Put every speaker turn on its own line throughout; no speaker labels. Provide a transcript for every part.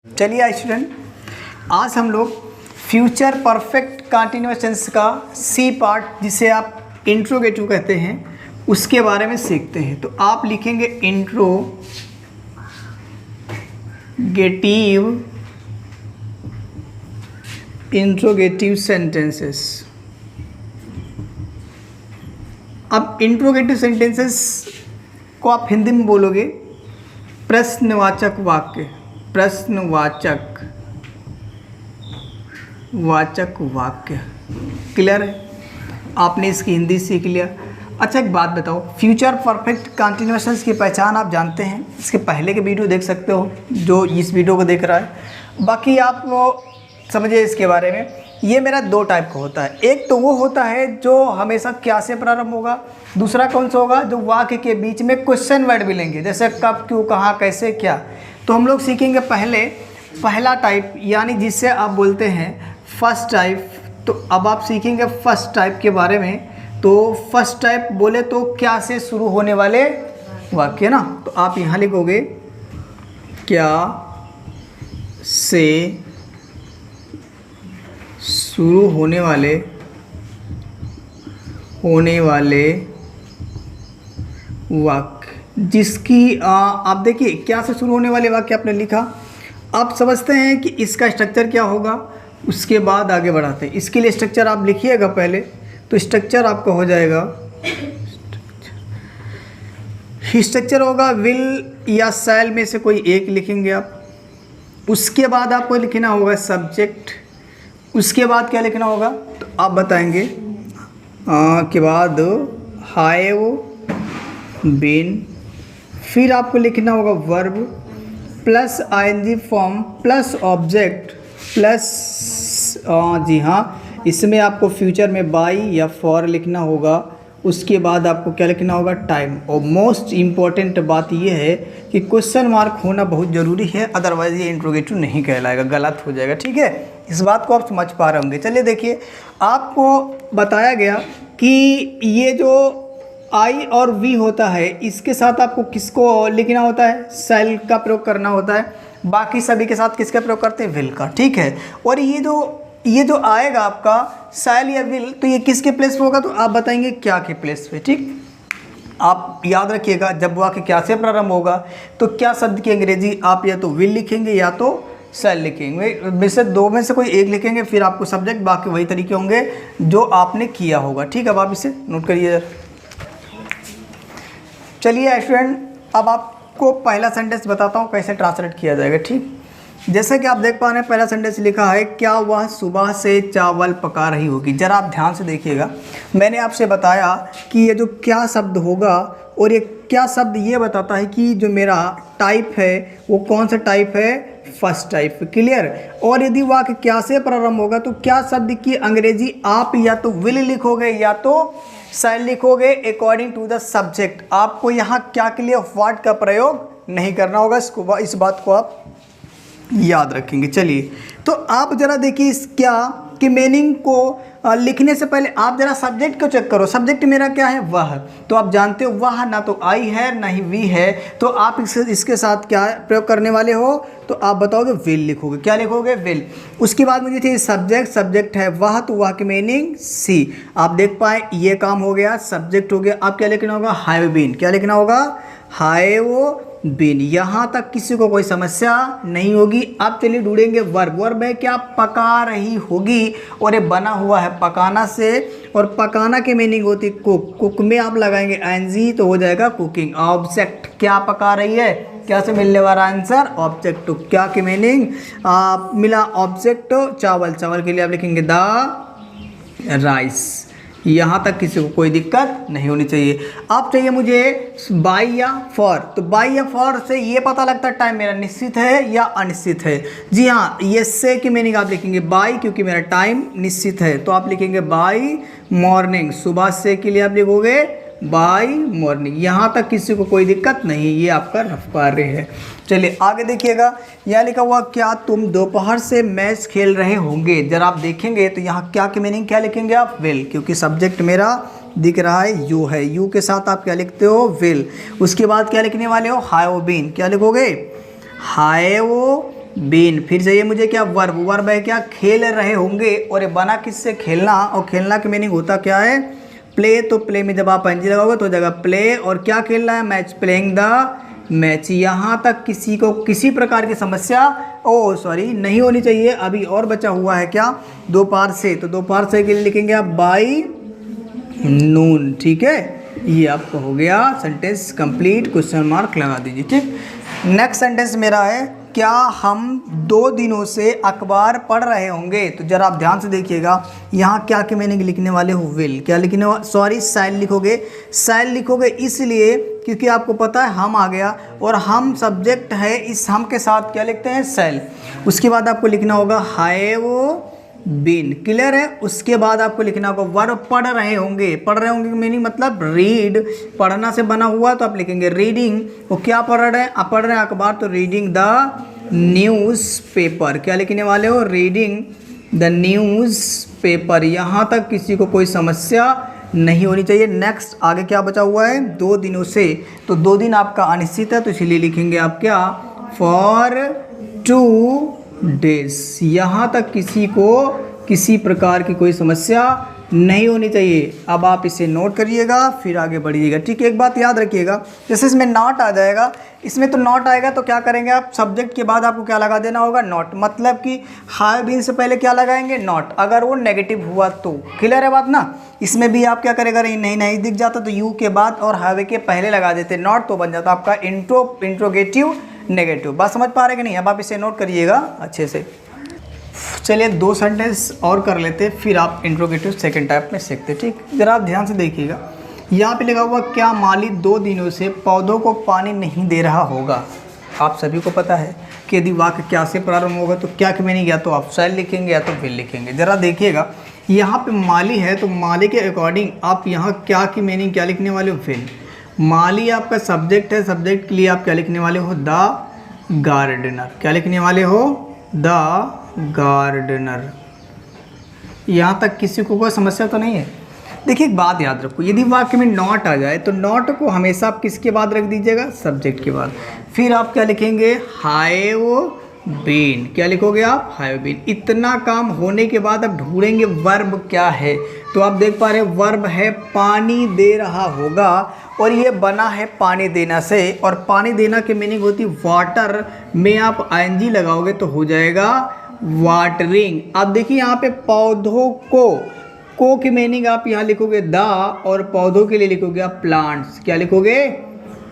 चलिए स्टूडेंट, आज हम लोग फ्यूचर परफेक्ट कंटिन्यूअस टेंस का सी पार्ट जिसे आप इंट्रोगेटिव कहते हैं उसके बारे में सीखते हैं। तो आप लिखेंगे इंट्रोगेटिव सेंटेंसेस। अब इंट्रोगेटिव सेंटेंसेस को आप हिंदी में बोलोगे प्रश्नवाचक वाक्य, प्रश्नवाचक वाक्य। क्लियर है? आपने इसकी हिंदी सीख लिया। अच्छा एक बात बताओ, फ्यूचर परफेक्ट कंटिन्यूअस टेंस की पहचान आप जानते हैं? इसके पहले के वीडियो देख सकते हो जो इस वीडियो को देख रहा है। बाकी आप वो समझिए इसके बारे में। ये मेरा दो टाइप का होता है। एक तो वो होता है जो हमेशा क्या से प्रारंभ होगा, दूसरा कौन सा होगा जो वाक्य के बीच में क्वेश्चन वर्ड मिलेंगे, जैसे कब, क्यों, कहाँ, कैसे, क्या। तो हम लोग सीखेंगे पहले पहला टाइप, यानी जिससे आप बोलते हैं फर्स्ट टाइप। तो अब आप सीखेंगे फर्स्ट टाइप के बारे में। तो फर्स्ट टाइप बोले तो क्या से शुरू होने वाले वाक्य ना। तो आप यहाँ लिखोगे क्या से शुरू होने वाले वाक्य, जिसकी आप देखिए क्या से शुरू होने वाले वाक्य आपने लिखा। आप समझते हैं कि इसका स्ट्रक्चर क्या होगा, उसके बाद आगे बढ़ाते हैं। इसके लिए स्ट्रक्चर आप लिखिएगा पहले। तो स्ट्रक्चर आपका हो जाएगा, स्ट्रक्चर होगा विल या शैल में से कोई एक लिखेंगे आप। उसके बाद आपको लिखना होगा सब्जेक्ट। उसके बाद क्या लिखना होगा तो आप बताएंगे। के बाद हैव बीन, फिर आपको लिखना होगा verb plus ING form plus object plus जी हाँ, इसमें आपको फ्यूचर में बाई या फॉर लिखना होगा। उसके बाद आपको क्या लिखना होगा टाइम। और मोस्ट इम्पॉर्टेंट बात यह है कि क्वेश्चन मार्क होना बहुत ज़रूरी है, अदरवाइज़ ये इंट्रोगेटिव नहीं कहलाएगा, गलत हो जाएगा। ठीक है, इस बात को आप समझ पा रहे होंगे। चलिए देखिए, आपको बताया गया कि ये जो आई और वी होता है इसके साथ आपको किसको लिखना होता है, सेल का प्रयोग करना होता है। बाकी सभी के साथ किसका प्रयोग करते हैं, विल का। ठीक है, और ये जो आएगा आपका सेल या विल, तो ये किसके प्लेस पे होगा तो आप बताएंगे क्या के प्लेस पे। ठीक, आप याद रखिएगा जब वाक्य क्या से प्रारंभ होगा तो क्या शब्द की अंग्रेजी आप या तो विल लिखेंगे या तो सेल लिखेंगे। वैसे दो में से कोई एक लिखेंगे, फिर आपको सब्जेक्ट, बाकी वही तरीके होंगे जो आपने किया होगा। ठीक है, अब आप इसे नोट करिए। चलिए स्टूडेंट, अब आपको पहला सेंटेंस बताता हूँ कैसे ट्रांसलेट किया जाएगा। ठीक, जैसे कि आप देख पा रहे हैं पहला सेंटेंस लिखा है क्या वह सुबह से चावल पका रही होगी। जरा आप ध्यान से देखिएगा, मैंने आपसे बताया कि ये जो क्या शब्द होगा और ये क्या शब्द ये बताता है कि जो मेरा टाइप है वो कौन सा टाइप है, फर्स्ट टाइप। क्लियर? और यदि वाक्य क्या से प्रारंभ होगा तो क्या शब्द की अंग्रेजी आप या तो विल लिखोगे या तो शैल लिखोगे अकॉर्डिंग टू द सब्जेक्ट। आपको यहाँ क्या के लिए व्हाट का प्रयोग नहीं करना होगा, इस बात को आप याद रखेंगे। चलिए, तो आप जरा देखिए इस क्या की मीनिंग को लिखने से पहले आप जरा सब्जेक्ट को चेक करो। सब्जेक्ट मेरा क्या है, वह। तो आप जानते हो वह ना तो आई है ना ही वी है, तो आप इसके साथ क्या प्रयोग करने वाले हो तो आप बताओगे विल लिखोगे। क्या लिखोगे, विल। उसके बाद मुझे चाहिए सब्जेक्ट है वह, तो वह की मीनिंग सी। आप देख पाए ये काम हो गया, सब्जेक्ट हो गया। आप क्या लिखना होगा, हैव बीन। क्या लिखना होगा, हैव बीन। यहाँ तक किसी को कोई समस्या नहीं होगी। अब चलिए ढूंढेंगे वर्ब। वर्ब है क्या, पका रही होगी, और ये बना हुआ है पकाना से, और पकाना की मीनिंग होती कुक। कुक में आप लगाएंगे एनजी तो हो जाएगा कुकिंग। ऑब्जेक्ट क्या पका रही है, क्या से मिलने वाला आंसर, ऑब्जेक्ट। तो क्या की मीनिंग मिला, ऑब्जेक्ट चावल। चावल के लिए आप लिखेंगे द राइस। यहाँ तक किसी को कोई दिक्कत नहीं होनी चाहिए। अब चाहिए मुझे बाई या फॉर। तो बाई या फॉर से ये पता लगता है टाइम मेरा निश्चित है या अनिश्चित है। जी हाँ, ये से की मीनिंग आप लिखेंगे बाई, क्योंकि मेरा टाइम निश्चित है तो आप लिखेंगे बाई मॉर्निंग। सुबह से के लिए आप लिखोगे बाई मॉर्निंग। यहाँ तक किसी को कोई दिक्कत नहीं, ये आपका रफ कार्य है। चलिए आगे देखिएगा, यहाँ लिखा हुआ क्या तुम दोपहर से मैच खेल रहे होंगे। जरा आप देखेंगे तो यहाँ क्या की मीनिंग क्या लिखेंगे आप, विल, क्योंकि सब्जेक्ट मेरा दिख रहा है यू है। यू के साथ आप क्या लिखते हो, विल। उसके बाद क्या लिखने वाले हो, हैव बीन। क्या लिखोगे, हैव बीन। फिर चाहिए मुझे क्या, वर्ब। वर्ब है क्या, खेल रहे होंगे। और ये बना किससे, खेलना। और खेलना की मीनिंग होता क्या है, प्ले। तो प्ले में जब आप एनजी लगाओगे तो हो जाएगा प्ले। और क्या खेल रहा है, मैच, प्लेइंग द मैच। यहाँ तक किसी को किसी प्रकार की समस्या नहीं होनी चाहिए। अभी और बचा हुआ है क्या, दोपहर से। तो दोपहर से के लिए लिखेंगे आप बाई नून। ठीक है, ये आपको हो गया सेंटेंस कंप्लीट। क्वेश्चन मार्क लगा दीजिए। ठीक, नेक्स्ट सेंटेंस मेरा है, क्या हम 2 दिनों से अखबार पढ़ रहे होंगे। तो जरा आप ध्यान से देखिएगा, यहाँ क्या की मीनिंग लिखने वाले हो, विल। क्या लिखने वाले, शैल लिखोगे। शैल लिखोगे इसलिए क्योंकि आपको पता है हम आ गया और हम सब्जेक्ट है, इस हम के साथ क्या लिखते हैं, शैल। उसके बाद आपको लिखना होगा हैव बीन। क्लियर है। उसके बाद आपको लिखना होगा वर्ब, पढ़ रहे होंगे। पढ़ रहे होंगे मीनिंग मतलब रीड, पढ़ना से बना हुआ, तो आप लिखेंगे रीडिंग। वो क्या पढ़ रहे हैं, आप पढ़ रहे हैं अखबार, तो रीडिंग द न्यूज़ पेपर। क्या लिखने वाले हो, रीडिंग द न्यूज़ पेपर। यहाँ तक किसी को कोई समस्या नहीं होनी चाहिए। नेक्स्ट आगे क्या बचा हुआ है, 2 दिनों से। तो 2 दिन आपका अनिश्चित है, तो इसलिए लिखेंगे आप क्या, फॉर 2 डेज। यहाँ तक किसी को किसी प्रकार की कोई समस्या नहीं होनी चाहिए। अब आप इसे नोट करिएगा, फिर आगे बढ़िएगा। ठीक है, एक बात याद रखिएगा, जैसे इसमें नॉट आ जाएगा, इसमें तो नॉट आएगा तो क्या करेंगे आप, सब्जेक्ट के बाद आपको क्या लगा देना होगा, नॉट। मतलब कि हैव बीन से पहले क्या लगाएंगे, नॉट। अगर वो नेगेटिव हुआ तो। क्लियर है बात ना। इसमें भी आप क्या करेगा, नहीं दिख जाता तो यू के बाद और हैव के पहले लगा देते नॉट, तो बन जाता आपका इंट्रोगेटिव नेगेटिव। बात समझ पा रहे कि नहीं। अब आप इसे नोट करिएगा अच्छे से। चलिए 2 सेंटेंस और कर लेते, फिर आप इंट्रोगेटिव सेकंड टाइप में सीखते। ठीक, जरा आप ध्यान से देखिएगा, यहाँ पे लिखा हुआ, क्या माली 2 दिनों से पौधों को पानी नहीं दे रहा होगा। आप सभी को पता है कि यदि वाक्य क्या से प्रारंभ होगा तो क्या की मीनिंग, या तो आप शैल लिखेंगे या तो विल लिखेंगे। जरा देखिएगा, यहाँ पे माली है तो माली के अकॉर्डिंग आप यहाँ क्या की मीनिंग क्या लिखने वाले हो, विल। माली आपका सब्जेक्ट है, सब्जेक्ट के लिए आप क्या लिखने वाले हो, द गार्डनर। क्या लिखने वाले हो, द गार्डनर। यहाँ तक किसी को कोई समस्या तो नहीं है। देखिए एक बात याद रखो, यदि वाक्य में नॉट आ जाए तो नॉट को हमेशा आप किसके बाद रख दीजिएगा, सब्जेक्ट के बाद। फिर आप क्या लिखेंगे, हैव बीन। क्या लिखोगे आप, हैव बीन। इतना काम होने के बाद अब ढूंढेंगे वर्ब क्या है। तो आप देख पा रहे हैं वर्ब है पानी दे रहा होगा, और ये बना है पानी देना से। और पानी देना की मीनिंग होती वाटर, में आप आईएनजी लगाओगे तो हो जाएगा वाटरिंग। अब देखिए यहाँ पे पौधों को की मीनिंग आप यहाँ लिखोगे द, और पौधों के लिए लिखोगे आप प्लांट्स। क्या लिखोगे,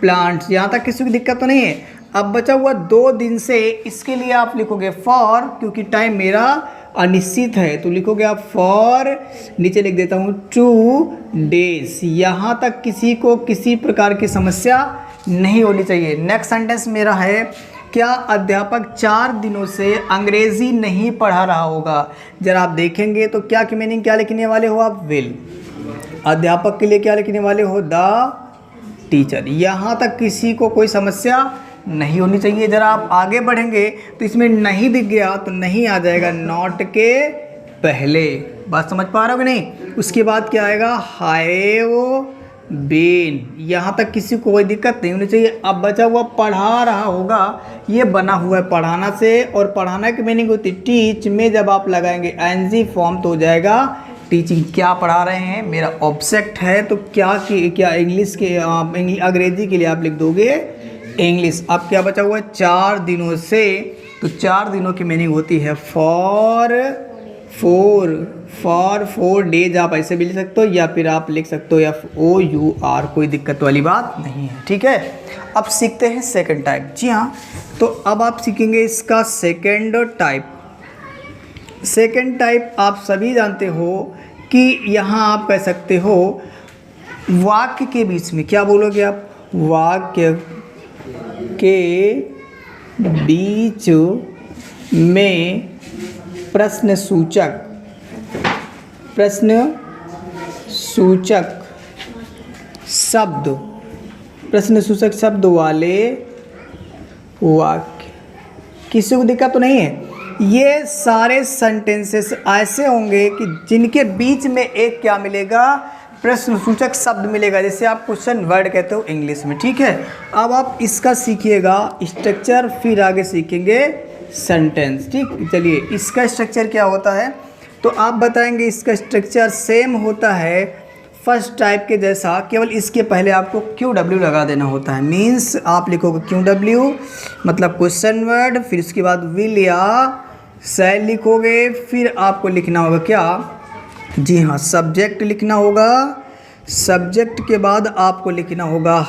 प्लांट्स। यहाँ तक किसी की दिक्कत तो नहीं है। अब बचा हुआ 2 दिन से, इसके लिए आप लिखोगे फॉर, क्योंकि टाइम मेरा अनिश्चित है, तो लिखोगे आप फॉर, नीचे लिख देता हूँ 2 डेज। यहाँ तक किसी को किसी प्रकार की समस्या नहीं होनी चाहिए। नेक्स्ट सेंटेंस मेरा है, क्या अध्यापक 4 दिनों से अंग्रेजी नहीं पढ़ा रहा होगा। जरा आप देखेंगे तो क्या की मीनिंग क्या लिखने वाले हो आप, विल। अध्यापक के लिए क्या लिखने वाले हो, द टीचर। यहाँ तक किसी को कोई समस्या नहीं होनी चाहिए। जरा आप आगे बढ़ेंगे तो इसमें नहीं दिख गया तो नहीं आ जाएगा नॉट के पहले। बात समझ पा रहे हो कि नहीं। उसके बाद क्या आएगा, हैव बीन। यहाँ तक किसी को कोई दिक्कत नहीं होनी चाहिए। अब बचा हुआ पढ़ा रहा होगा, ये बना हुआ है पढ़ाना से, और पढ़ाना की मीनिंग होती है टीच, में जब आप लगाएंगे एनजी फॉर्म तो हो जाएगा टीचिंग। क्या पढ़ा रहे हैं, मेरा ऑब्जेक्ट है, तो क्या इंग्लिश के अंग्रेजी के लिए आप लिख दोगे इंग्लिश। अब क्या बचा हुआ है, 4 दिनों से, तो 4 दिनों की मीनिंग होती है फॉर 4 डेज। आप ऐसे भी लिख सकते हो, या फिर आप लिख सकते हो FOUR, कोई दिक्कत वाली बात नहीं है। ठीक है, अब सीखते हैं सेकंड टाइप। जी हाँ, तो अब आप सीखेंगे इसका सेकंड टाइप। सेकंड टाइप आप सभी जानते हो कि यहाँ आप कह सकते हो वाक्य के बीच में, क्या बोलोगे आप, वाक्य के बीच में प्रश्न सूचक शब्द वाले वाक्य। किसी को दिक्कत तो नहीं है। ये सारे सेंटेंसेस ऐसे होंगे कि जिनके बीच में एक क्या मिलेगा, प्रश्न सूचक शब्द मिलेगा, जैसे आप क्वेश्चन वर्ड कहते हो इंग्लिश में। ठीक है, अब आप इसका सीखिएगा स्ट्रक्चर, फिर आगे सीखेंगे सेंटेंस। ठीक, चलिए इसका स्ट्रक्चर क्या होता है तो आप बताएंगे। इसका स्ट्रक्चर सेम होता है फर्स्ट टाइप के जैसा, केवल इसके पहले आपको QW लगा देना होता है। मीन्स आप लिखोगे QW मतलब क्वेश्चन वर्ड, फिर उसके बाद विल या शैल लिखोगे, फिर आपको लिखना होगा क्या, जी हाँ, सब्जेक्ट लिखना होगा। सब्जेक्ट के बाद आपको लिखना होगा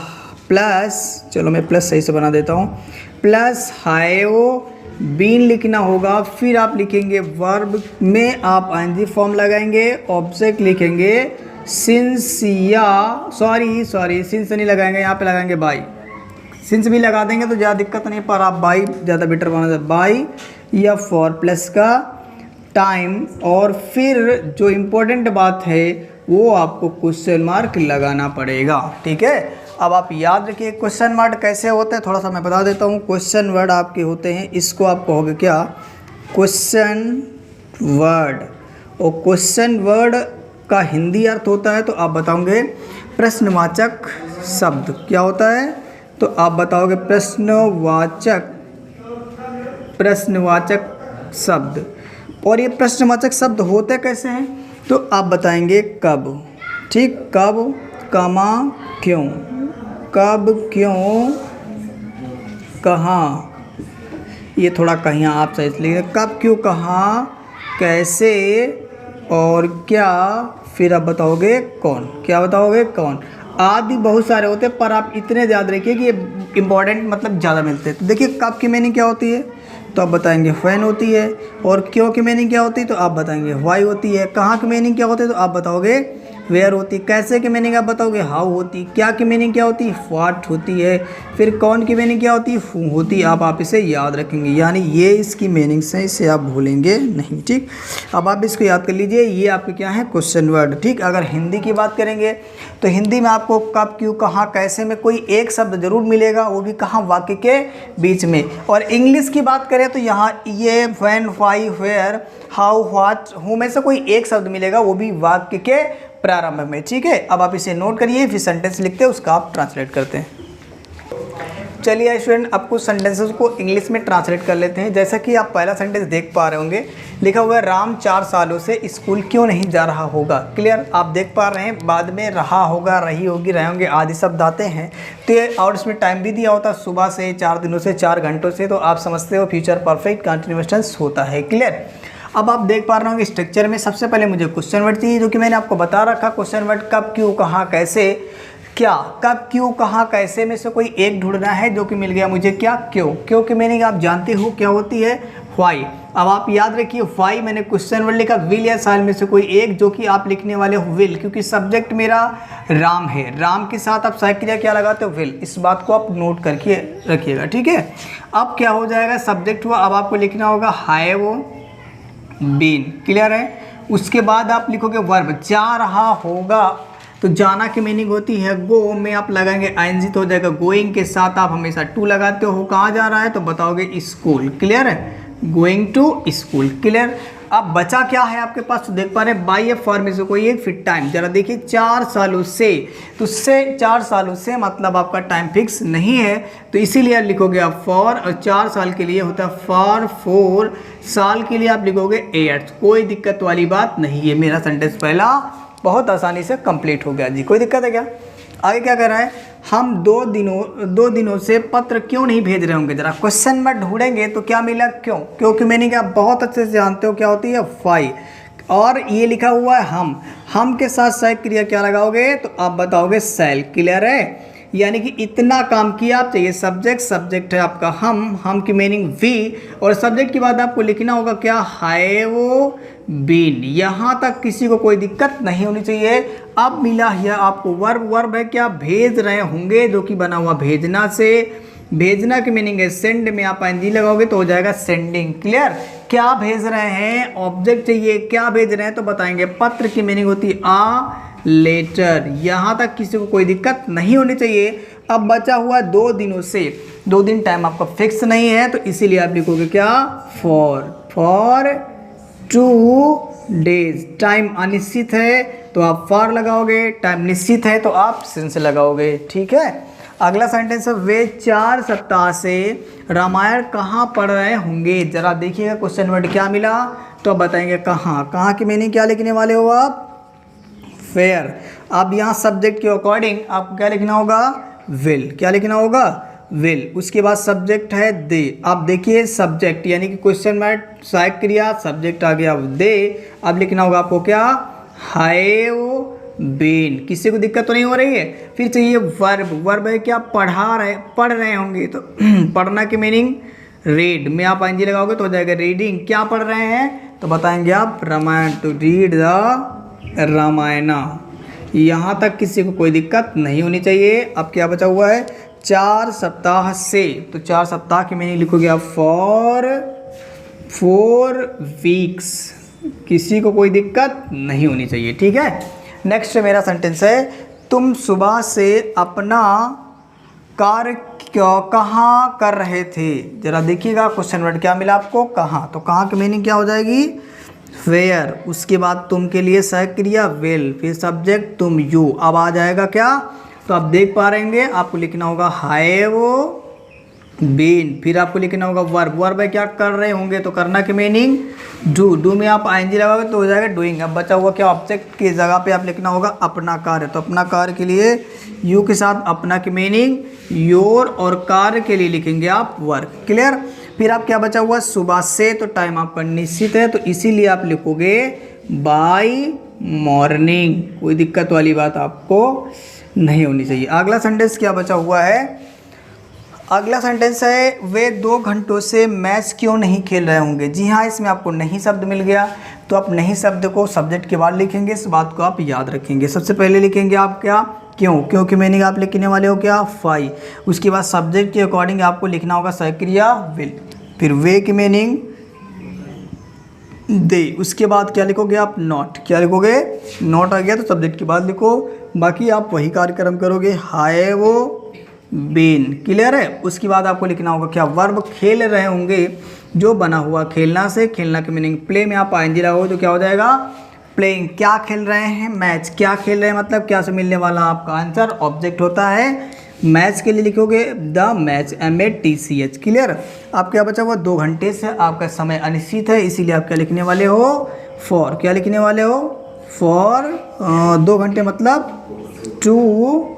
प्लस, चलो मैं प्लस सही से बना देता हूँ, प्लस हैव बीन लिखना होगा। फिर आप लिखेंगे वर्ब में आप ING फॉर्म लगाएंगे, ऑब्जेक्ट लिखेंगे सिंस या सॉरी सिंस नहीं लगाएंगे, यहाँ पे लगाएंगे बाई। सिंस भी लगा देंगे तो ज़्यादा दिक्कत नहीं, पर आप बाई ज़्यादा बेटर बना दें, बाई या फॉर प्लस का टाइम। और फिर जो इम्पोर्टेंट बात है वो आपको क्वेश्चन मार्क लगाना पड़ेगा। ठीक है, अब आप याद रखिए क्वेश्चन वर्ड कैसे होते हैं, थोड़ा सा मैं बता देता हूँ। क्वेश्चन वर्ड आपके होते हैं, इसको आप कहोगे क्या, क्वेश्चन वर्ड। और क्वेश्चन वर्ड का हिंदी अर्थ होता है तो आप बताओगे प्रश्नवाचक शब्द। क्या होता है तो आप बताओगे प्रश्नवाचक शब्द। और ये प्रश्नवाचक शब्द होते कैसे हैं तो आप बताएंगे कब। ठीक, कब, कमा, क्यों, कब, क्यों, कहाँ, ये थोड़ा कहीं आप सही से लिखें, कब, क्यों, कहाँ, कैसे और क्या, फिर आप बताओगे कौन। क्या बताओगे कौन, आदि बहुत सारे होते हैं, पर आप इतने याद रखिए कि ये इंपॉर्टेंट मतलब ज़्यादा मिलते हैं। तो देखिए कब की मीनिंग क्या होती है तो आप बताएंगे व्हेन होती है, और क्यों की मीनिंग क्या होती है तो आप बताएंगे व्हाई होती है, कहाँ की मीनिंग क्या होती है तो आप बताओगे वेयर होती है, कैसे की मीनिंग आप बताओगे हाउ होती, क्या की मीनिंग क्या होती है व्हाट होती है, फिर कौन की मीनिंग क्या होती है हू होती है। आप इसे याद रखेंगे, यानी ये इसकी मीनिंग्स हैं, इसे आप भूलेंगे नहीं। ठीक, अब आप इसको याद कर लीजिए, ये आपके क्या है क्वेश्चन वर्ड। ठीक, अगर हिंदी की बात करेंगे तो हिंदी में आपको कब, क्यों, कहाँ, कैसे में कोई एक शब्द जरूर मिलेगा, वो भी कहाँ, वाक्य के बीच में। और इंग्लिश की बात करें तो यहाँ ये when, why, where, how, what, who में से कोई एक शब्द मिलेगा, वो भी वाक्य के प्रारंभ में। ठीक है, अब आप इसे नोट करिए, फिर सेंटेंस लिखते हैं उसका आप ट्रांसलेट करते हैं। चलिए स्टूडेंट, अब कुछ सेंटेंसेस को इंग्लिश में ट्रांसलेट कर लेते हैं। जैसा कि आप पहला सेंटेंस देख पा रहे होंगे, लिखा हुआ है राम 4 सालों से स्कूल क्यों नहीं जा रहा होगा। क्लियर, आप देख पा रहे हैं, बाद में रहा होगा, रही होगी, रहे होंगे आदि शब्द आते हैं। तो ये और इसमें टाइम भी दिया होता है सुबह से, 4 दिनों से, 4 घंटों से, तो आप समझते हो फ्यूचर परफेक्ट कंटिन्यूअस टेंस होता है। क्लियर, अब आप देख पा रहे होंगे स्ट्रक्चर में सबसे पहले मुझे क्वेश्चन वर्ड चाहिए, जो कि मैंने आपको बता रखा। क्वेश्चन वर्ड कब, क्यों, कहाँ, कैसे, क्या, कब, क्यों, कहाँ, कैसे में से कोई एक ढूंढना है, जो कि मिल गया मुझे क्या, क्यों। क्यों की मीनिंग आप जानते हो क्या होती है, व्हाई। अब आप याद रखिए व्हाई मैंने क्वेश्चन वर्ड लिखा, विल या शाल में से कोई एक, जो कि आप लिखने वाले हो विल, क्योंकि सब्जेक्ट मेरा राम है, राम के साथ आप सहायक क्रिया क्या लगाते हो विल। इस बात को आप नोट करके रखिएगा। ठीक है, अब क्या हो जाएगा, सब्जेक्ट हुआ, अब आपको लिखना होगा हैव बीन। क्लियर है, उसके बाद आप लिखोगे वर्ब, जा रहा होगा, तो जाना की मीनिंग होती है गो, में आप लगाएंगे ING तो हो जाएगा गोइंग, के साथ आप हमेशा टू लगाते हो, कहाँ जा रहा है तो बताओगे स्कूल। क्लियर है, गोइंग टू स्कूल। क्लियर, अब बचा क्या है आपके पास तो देख पा रहे हैं, बाई एफ फॉर में से कोई एक, फिर टाइम। जरा देखिए 4 सालों से, तो उससे 4 सालों से मतलब आपका टाइम फिक्स नहीं है, तो इसीलिए आप लिखोगे आप फॉर, और 4 साल के लिए होता है फॉर, 4 साल के लिए आप लिखोगे 8। कोई दिक्कत वाली बात नहीं है, मेरा सेंटेंस पहला बहुत आसानी से कंप्लीट हो गया जी। कोई दिक्कत है क्या? आगे क्या कर रहा है, हम 2 दिनों से पत्र क्यों नहीं भेज रहे होंगे। जरा क्वेश्चन में ढूंढेंगे तो क्या मिला, क्यों। क्योंकि मैंने क्या बहुत अच्छे से जानते हो क्या होती है वाई, और ये लिखा हुआ है हम के साथ सहायक क्रिया क्या लगाओगे तो आप बताओगे सेल। क्लियर है, यानी कि इतना काम किया आप चाहिए। सब्जेक्ट है आपका हम की मीनिंग वी, और सब्जेक्ट के बाद आपको लिखना होगा क्या, हैव बीन। यहाँ तक किसी को कोई दिक्कत नहीं होनी चाहिए। अब मिला है आपको वर्ब है क्या, भेज रहे होंगे, जो कि बना हुआ भेजना से। भेजना की मीनिंग है सेंड, में आप ING लगाओगे तो हो जाएगा सेंडिंग। क्लियर, क्या भेज रहे हैं, ऑब्जेक्ट चाहिए, क्या भेज रहे हैं तो बताएंगे पत्र की मीनिंग होती है आ लेटर। यहाँ तक किसी को कोई दिक्कत नहीं होनी चाहिए। अब बचा हुआ 2 दिनों से, 2 दिन टाइम आपका फिक्स नहीं है, तो इसीलिए आप लिखोगे क्या, फॉर 2 डेज। टाइम अनिश्चित है तो आप फॉर लगाओगे, टाइम निश्चित है तो आप सिंस लगाओगे। ठीक है, अगला सेंटेंस है वे 4 सप्ताह से रामायण कहाँ पढ़ रहे होंगे। जरा देखिएगा क्वेश्चन वर्ड क्या मिला, तो आप बताएंगे कहाँ। कहाँ की मीनिंग क्या लिखने वाले हो आप, फेयर। अब यहाँ सब्जेक्ट के अकॉर्डिंग आपको क्या लिखना होगा, विल। क्या लिखना होगा, विल। उसके बाद सब्जेक्ट है दे। आप देखिए सब्जेक्ट यानी कि क्वेश्चन में सहायक क्रिया, सब्जेक्ट आ गया दे। अब लिखना होगा आपको क्या, हैव बीन। किसी को दिक्कत तो नहीं हो रही है। फिर चाहिए वर्ब। वर्ब है क्या, पढ़ रहे होंगे, तो पढ़ना की मीनिंग रीड में आप आईएनजी लगाओगे तो हो जाएगा रीडिंग। क्या पढ़ रहे हैं, तो बताएंगे आप Ramayan, to read the Ramayana. यहाँ तक किसी को कोई दिक्कत नहीं होनी चाहिए। अब क्या बचा हुआ है, 4 सप्ताह से, तो 4 सप्ताह की मीनिंग लिखोगे आप फॉर 4 वीक्स। किसी को कोई दिक्कत नहीं होनी चाहिए, ठीक है। नेक्स्ट मेरा सेंटेंस है तुम सुबह से अपना कार्य कहाँ कर रहे थे। जरा देखिएगा क्वेश्चन वर्ड क्या मिला आपको, कहाँ। तो कहाँ की मीनिंग क्या हो जाएगी, वेयर। उसके बाद तुम के लिए सहायक क्रिया विल, फिर सब्जेक्ट तुम यू। अब आ जाएगा क्या, तो आप देख पा रहेंगे आपको लिखना होगा हैव बीन। फिर आपको लिखना होगा वर्ब। वर्ब है क्या, कर रहे होंगे, तो करना की मीनिंग डू। डू में आप आईएनजी लगाओगे तो हो जाएगा डूइंग। अब बचा हुआ क्या, ऑब्जेक्ट की जगह पे आप लिखना होगा अपना कार्य। तो अपना कार्य के लिए यू के साथ अपना की मीनिंग योर, और कार्य के लिए लिखेंगे आप वर्क। क्लियर। फिर आप क्या बचा हुआ, सुबह से, तो टाइम आपका निश्चित है, तो इसीलिए आप लिखोगे बाय मॉर्निंग। कोई दिक्कत वाली बात आपको नहीं होनी चाहिए। अगला सेंटेंस क्या बचा हुआ है, अगला सेंटेंस है वे 2 घंटों से मैच क्यों नहीं खेल रहे होंगे। जी हाँ, इसमें आपको नहीं शब्द मिल गया, तो आप नहीं शब्द को सब्जेक्ट के बाद लिखेंगे। इस बात को आप याद रखेंगे। सबसे पहले लिखेंगे आप क्या, क्यों। क्यों की मीनिंग आप लिखने वाले हो क्या, फाई। उसके बाद सब्जेक्ट के अकॉर्डिंग आपको लिखना होगा सहायक क्रिया विल। फिर वे की मीनिंग दे। उसके बाद क्या लिखोगे आप, नॉट। क्या लिखोगे, नॉट आ गया तो सब्जेक्ट के बाद लिखो। बाकी आप वही कार्यक्रम करोगे, हैव बीन। क्लियर है। उसके बाद आपको लिखना होगा क्या, वर्ब। खेल रहे होंगे, जो बना हुआ खेलना से, खेलना की मीनिंग प्ले में आप आईएनजी लगाओगे तो क्या हो जाएगा, प्लेइंग। क्या खेल रहे हैं, मैच। क्या खेल रहे हैं मतलब क्या से मिलने वाला आपका आंसर, ऑब्जेक्ट होता है। मैच के लिए लिखोगे द मैच, MATCH। क्लियर। आप क्या बचा हुआ, 2 घंटे से आपका समय अनिश्चित है, इसीलिए आप क्या लिखने वाले हो, फॉर। क्या लिखने वाले हो, फॉर 2 घंटे मतलब 2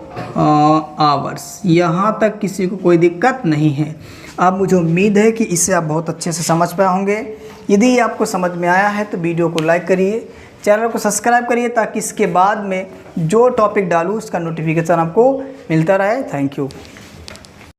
आवर्स। यहाँ तक किसी को कोई दिक्कत नहीं है। अब मुझे उम्मीद है कि इसे आप बहुत अच्छे से समझ पाए होंगे। यदि ये आपको समझ में आया है तो वीडियो को लाइक करिए, चैनल को सब्सक्राइब करिए, ताकि इसके बाद में जो टॉपिक डालूँ उसका नोटिफिकेशन आपको मिलता रहे। Thank you.